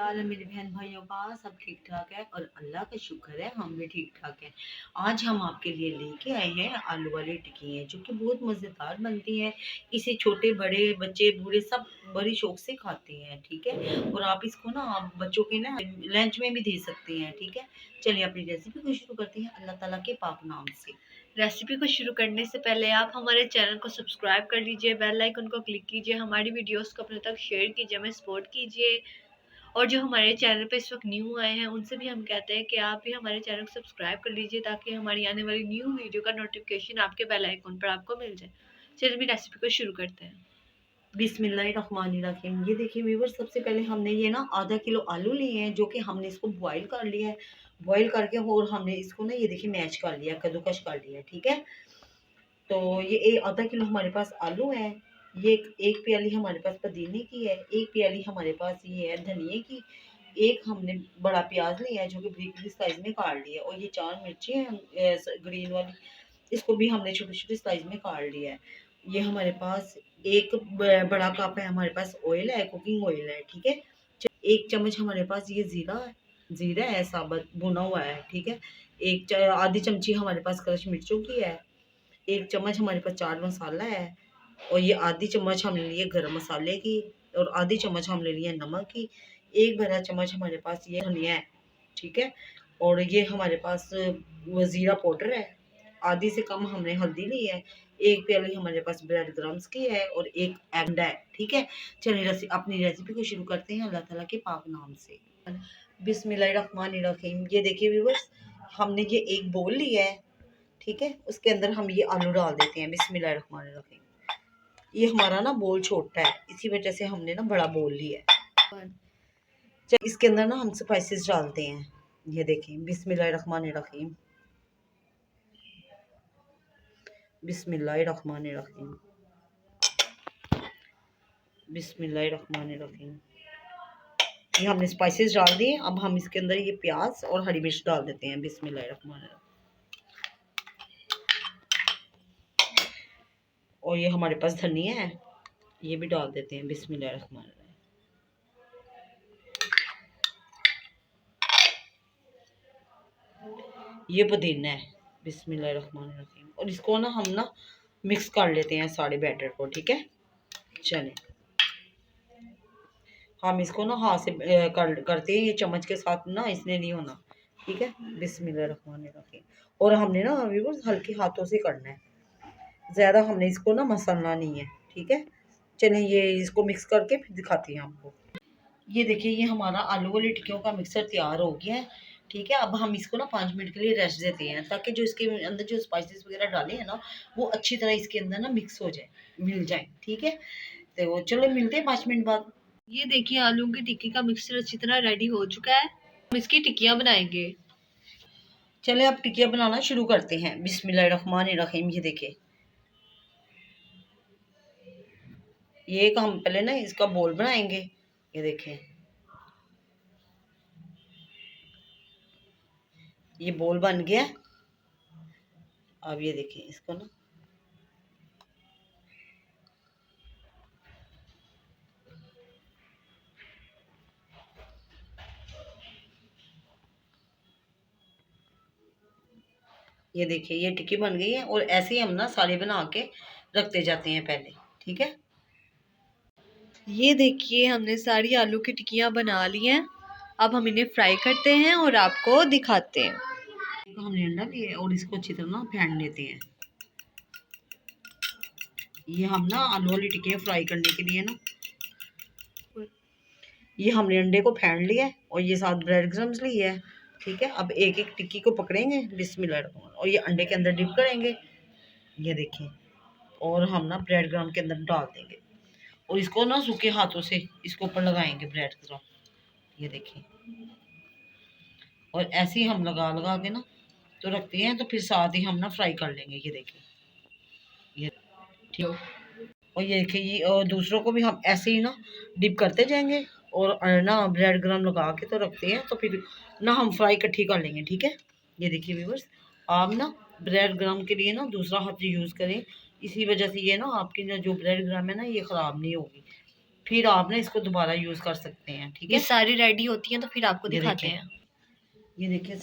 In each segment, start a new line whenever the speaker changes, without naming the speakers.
हाल है मेरे बहन भाइयों का? सब ठीक ठाक है और अल्लाह का शुक्र है हम भी ठीक ठाक हैं। आज हम आपके लिए लेके आए हैं आलू वाली टिक्की जो कि बहुत मज़ेदार बनती हैं। इसे छोटे बड़े बच्चे बूढ़े सब बड़ी शौक से खाते हैं, ठीक है। और आप इसको ना आप बच्चों के ना लंच में भी दे सकते हैं, ठीक है। चलिए अपनी रेसिपी को शुरू करते हैं अल्लाह ताला के पाक नाम से।
रेसिपी को शुरू करने से पहले आप हमारे चैनल को सब्सक्राइब कर लीजिए, बेल आइकन को क्लिक कीजिए, हमारी वीडियोस को अपने तक शेयर कीजिए, हमें सपोर्ट कीजिए। और जो हमारे चैनल पे इस वक्त न्यू आए हैं उनसे भी हम कहते हैं कि आप भी हमारे चैनल को सब्सक्राइब कर लीजिए ताकि हमारी आने वाली न्यू वीडियो का नोटिफिकेशन आपके बेल आइकन पर आपको मिल जाए। चलिए भी रेसिपी को शुरू करते हैं।
बिस्मिल्लाहिर्रहमानिर्रहीम। ये देखिए व्यूअर्स, सबसे पहले हमने ये ना आधा किलो आलू लिए हैं जो कि हमने इसको बॉईल कर लिया है। बॉईल करके और हमने इसको ना ये देखिए मैश कर लिया, कद्दूकश कर लिया, ठीक है। तो ये आधा किलो हमारे पास आलू है। ये एक प्याली हमारे पास पुदीने की है, एक प्याली हमारे पास ये है धनिए की, एक हमने बड़ा प्याज लिया है जो कि ब्रिक साइज में काट लिया, और ये 4 मिर्ची है ग्रीन वाली, इसको भी हमने छोटे छोटे साइज में काट लिया है। ये हमारे पास एक बड़ा कप है, हमारे पास ऑयल है, कुकिंग ऑयल है, ठीक है। एक चम्मच हमारे पास ये जीरा है साबुत भुना हुआ है, ठीक है। आधी चमची हमारे पास क्रश मिर्चों की है। एक चम्मच हमारे पास चाट मसाला है, और ये आधी चम्मच हमने लिए गरम मसाले की, और आधी चम्मच हमने लिए नमक की। एक बड़ा चम्मच हमारे पास ये धनिया है, ठीक है। और ये हमारे पास वो जीरा पाउडर है। आधी से कम हमने हल्दी ली है। एक प्याली हमारे पास ब्रेड क्रम्स की है, और एक अंडा है, ठीक है। चलिए अपनी रेसिपी को शुरू करते हैं अल्लाह ताला के पाक नाम से। बिस्मिल्लाहिर्रहमानिर्रहीम। ये देखिए व्यूअर्स, हमने ये एक बोल लिया है, ठीक है। उसके अंदर हम ये आलू डाल देते हैं। बिस्मिल्लाहिर्रहमानिर्रहीम। ये हमारा ना बोल छोटा है, इसी वजह से हमने ना बड़ा बोल लिया है। चल इसके अंदर ना हम स्पाइसेस डालते हैं। ये देखें, बिस्मिल्लाहिर्रहमानिर्रहीम, बिस्मिल्लाहिर्रहमानिर्रहीम, बिस्मिल्लाहिर्रहमानिर्रहीम। ये हमने स्पाइसेस डाल दिए। अब हम इसके अंदर ये प्याज और हरी मिर्च डाल देते हैं। बिस्मिल्लाहिर्रहमानिर्रहीम। और ये हमारे पास धनिया है, ये भी डाल देते हैं। बिस्मिल्लाहिर्रहमानिर्रहीम। ये पुदीना है। बिस्मिल्लाहिर्रहमानिर्रहीम। और इसको ना हम ना मिक्स कर लेते हैं सारे बैटर को, ठीक है। चलें, हम इसको ना हाथ से करते हैं, ये चम्मच के साथ ना इसने नहीं होना, ठीक है। बिस्मिल्लाहिर्रहमानिर्रहीम। और हमने ना व्यूअर्स हल्के हाथों से करना है, ज़्यादा हमने इसको ना मसलना नहीं है, ठीक है। चलें, ये इसको मिक्स करके फिर दिखाती हैं आपको। ये देखिए, ये हमारा आलू वाली टिक्कियों का मिक्सर तैयार हो गया है, ठीक है। अब हम इसको ना 5 मिनट के लिए रेस्ट देते हैं ताकि जो इसके अंदर जो स्पाइसेस वगैरह डाले हैं ना वो अच्छी तरह इसके अंदर ना मिक्स हो जाए, मिल जाए, ठीक है। तो चलो मिलते हैं 5 मिनट बाद।
ये देखिए आलू की टिक्की का मिक्सचर अच्छी तरह रेडी हो चुका है। हम इसकी टिक्कियां बनाएंगे।
चले अब टिक्कियाँ बनाना शुरू करते हैं। बिस्मिल्लाहिर्रहमानिर्रहीम। ये देखिए, ये एक हम पहले ना इसका बोल बनाएंगे। ये देखें, ये बोल बन गया। अब ये देखिए इसको ना ये देखिए ये टिक्की बन गई है, और ऐसे ही हम ना सारे बना के रखते जाते हैं पहले, ठीक है।
ये देखिए हमने सारी आलू की टिक्कियां बना ली हैं। अब हम इन्हें फ्राई करते हैं और आपको दिखाते हैं।
हमने अंडा लिया है और इसको अच्छी तरह ना फेंट लेते हैं। ये हम ना आलू वाली टिक्की फ्राई करने के लिए ना ये हमने अंडे को फेंट लिया है, और ये साथ ब्रेड क्रम्स लिए है, ठीक है। अब एक एक टिक्की को पकड़ेंगे बिस्मिल्लाह, और ये अंडे के अंदर डिप करेंगे। ये देखिए, और हम ना ब्रेड क्रम्ब के अंदर डाल देंगे, और इसको ना सूखे हाथों से इसके ऊपर लगाएंगे ब्रेड क्रम्ब। ये देखिए, और ऐसे ही हम लगा लगा के ना तो रखते हैं, तो फिर साथ ही हम ना फ्राई कर लेंगे। ये देखिए, ये ठीक। और ये देखिए, ये और दूसरों को भी हम ऐसे ही ना डिप करते जाएंगे, और ना ब्रेड क्रम्ब लगा के तो रखते हैं, तो फिर ना हम फ्राई इकट्ठी कर लेंगे, ठीक है। ये देखिए व्यूअर्स, आप ना ब्रेड क्रम्ब के लिए ना दूसरा हाथ यूज़ करें, इसी वजह से ये ना आपकी ना जो ब्रेड क्रम्ब है ना ये ख़राब नहीं होगी, फिर आप ना इसको दोबारा यूज़ कर सकते हैं, ठीक
ये
है।
सारी रेडी होती हैं तो फिर आपको
ये
दिखाते
देखिए,
हैं।
ये देखिए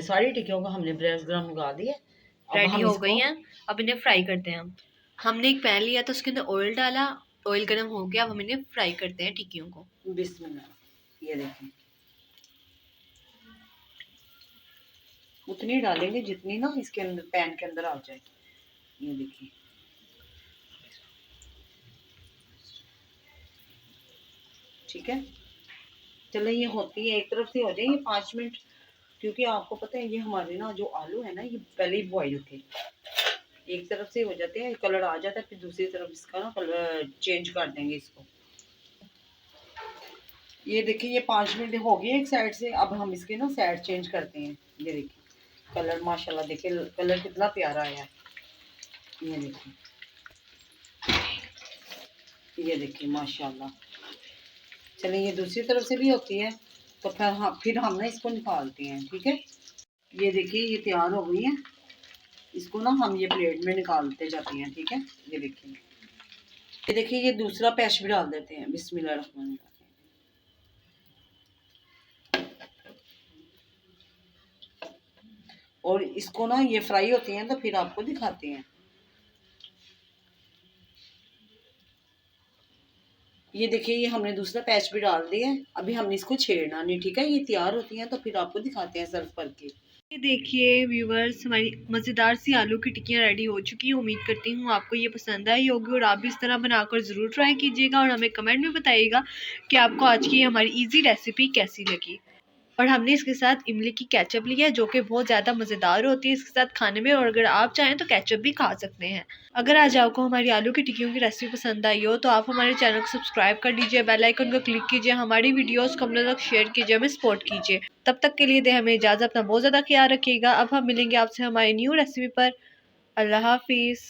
सारी टिक्कियों को हमने ब्रेड गरम लगा दिए। अब
रेडी
हम
हो गई
इसको
हैं, अब इन्हें फ्राई करते हैं हम। हमने एक पैन लिया तो उसके अंदर ऑयल डाला, ऑयल गर्म हो गया, अब हम इन्हें फ्राई करते हैं टिक्कियों को।
बिस्मिल्लाह, ये देखिए उतनी डालेंगे जितनी ना इसके अंदर पैन के अंदर आ जाए। ये देखिए, ठीक है। चलो ये होती है, एक तरफ से हो जाएंगे 5 मिनट, क्योंकि आपको पता है ये हमारे ना जो आलू है ना ये पहले ही बॉईल थे। एक तरफ से हो जाते हैं, कलर आ जाता है, फिर दूसरी तरफ इसका ना कलर चेंज कर देंगे इसको। ये देखिए ये 5 मिनट हो गए एक साइड से, अब हम इसके ना साइड चेंज करते हैं। ये देखिए कलर माशाल्लाह, देखिए कलर कितना प्यारा आया है। ये देखिए, ये देखिए माशाल्लाह। चलिए ये दूसरी तरफ से भी होती है, तो फिर हम ना इसको निकालते हैं, ठीक है। ये देखिए ये तैयार हो गई है, इसको ना हम ये प्लेट में निकालते जाते हैं, ठीक है। ये देखिए ये दूसरा पैच भी डाल देते हैं। बिस्मिल्लाह रहमान रहीम। और इसको ना ये फ्राई होती हैं तो फिर आपको दिखाते हैं। ये देखिए ये हमने दूसरा पैच भी डाल दिया है, अभी हमने इसको छेड़ना नहीं, ठीक है। ये तैयार होती हैं तो फिर आपको दिखाते हैं सर्व करके।
ये देखिए व्यूवर्स, हमारी मज़ेदार सी आलू की टिक्कियाँ रेडी हो चुकी हैं। उम्मीद करती हूँ आपको ये पसंद आई होगी और आप भी इस तरह बनाकर ज़रूर ट्राई कीजिएगा और हमें कमेंट में बताइएगा कि आपको आज की हमारी इजी रेसिपी कैसी लगी। और हमने इसके साथ इमली की केचप ली है जो कि बहुत ज़्यादा मज़ेदार होती है इसके साथ खाने में, और अगर आप चाहें तो केचप भी खा सकते हैं। अगर आज आपको हमारी आलू की टिक्कियों की रेसिपी पसंद आई हो तो आप हमारे चैनल को सब्सक्राइब कर लीजिए, बेल आइकन को क्लिक कीजिए, हमारी वीडियोस को अपने तक शेयर कीजिए, हमें सपोर्ट कीजिए। तब तक के लिए दे हमें इजाज़त, अपना बहुत ज़्यादा ख्याल रखिएगा। अब हम मिलेंगे आपसे हमारी न्यू रेसिपी पर। अल्लाह हाफिज़।